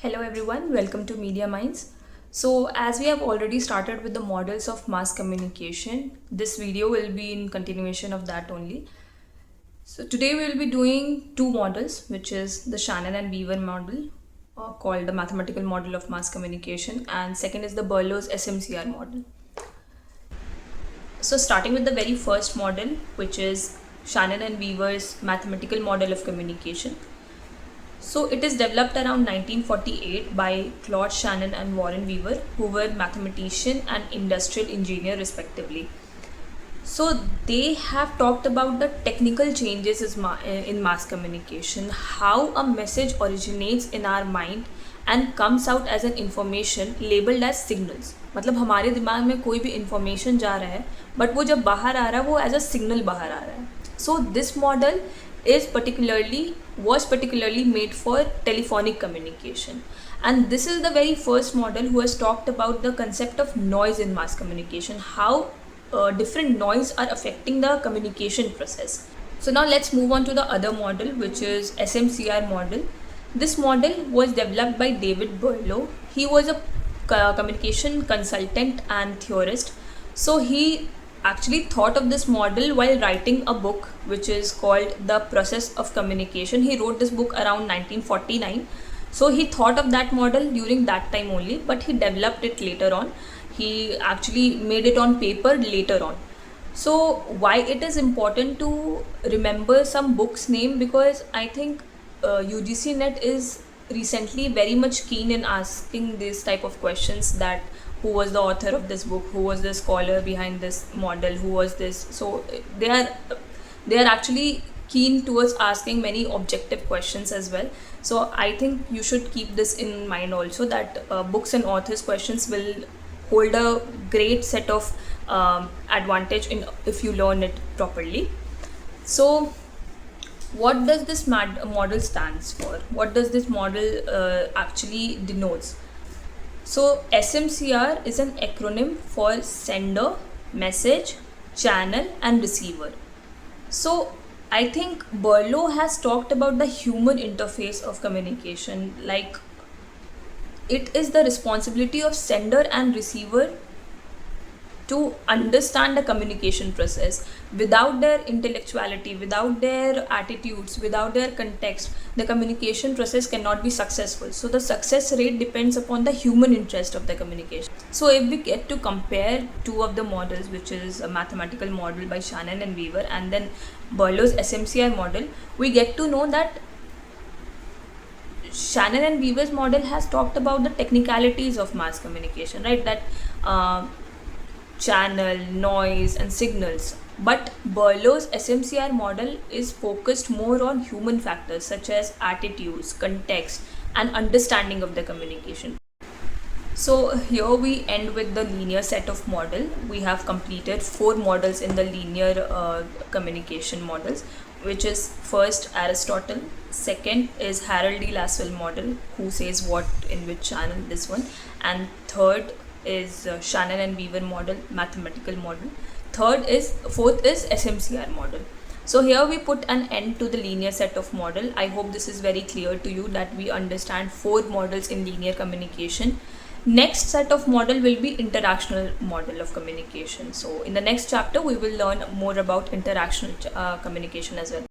Hello everyone, welcome to Media Minds. So, as we have already started with the models of mass communication, this video will be in continuation of that only. So, today we will be doing two models, which is the Shannon and Weaver model, called the mathematical model of mass communication, and second is the Berlow's SMCR model. So, starting with the very first model, which is Shannon and Weaver's mathematical model of communication. So it is developed around 1948 by Claude Shannon and Warren Weaver, who were mathematician and industrial engineer respectively. So they have talked about the technical changes in mass communication, how a message originates in our mind and comes out as an information labeled as signals. मतलब हमारे दिमाग में कोई भी information जा रहा है but वो जब बाहर आ रहा है वो as a signal बाहर आ रहा है. So this model was particularly made for telephonic communication, and this is the very first model who has talked about the concept of noise in mass communication, how different noise are affecting the communication process. So now let's move on to the other model, which is SMCR model. This model was developed by David Berlow. He was a communication consultant and theorist. So he actually thought of this model while writing a book which is called The Process of Communication. He wrote this book around 1949. So he thought of that model during that time only, but he developed it later on. He actually made it on paper later on. So why it is important to remember some books name, because I think UGC Net is recently very much keen in asking this type of questions, that who was the author of this book, who was the scholar behind this model, who was this. So they are actually keen towards asking many objective questions as well. So I think you should keep this in mind also, that books and authors questions will hold a great set of advantage in if you learn it properly. So what does this model stands for? What does this model actually denotes? So SMCR is an acronym for sender, message, channel and receiver. So I think Berlow has talked about the human interface of communication, like it is the responsibility of sender and receiver to understand the communication process. Without their intellectuality, without their attitudes, without their context, the communication process cannot be successful. So the success rate depends upon the human interest of the communication. So if we get to compare two of the models, which is a mathematical model by Shannon and Weaver and then Berlow's SMCR model, we get to know that Shannon and Weaver's model has talked about the technicalities of mass communication, right? That channel, noise and signals. But Berlow's SMCR model is focused more on human factors such as attitudes, context and understanding of the communication. So here we end with the linear set of model. We have completed 4 models in the linear communication models, which is first Aristotle, second is Harold D. Lasswell model, who says what in which channel, this one, and third is Shannon and Weaver model, mathematical model. Fourth is SMCR model. So here we put an end to the linear set of model. I hope this is very clear to you that we understand 4 models in linear communication. Next set of model will be interactional model of communication. So in the next chapter we will learn more about interactional communication as well.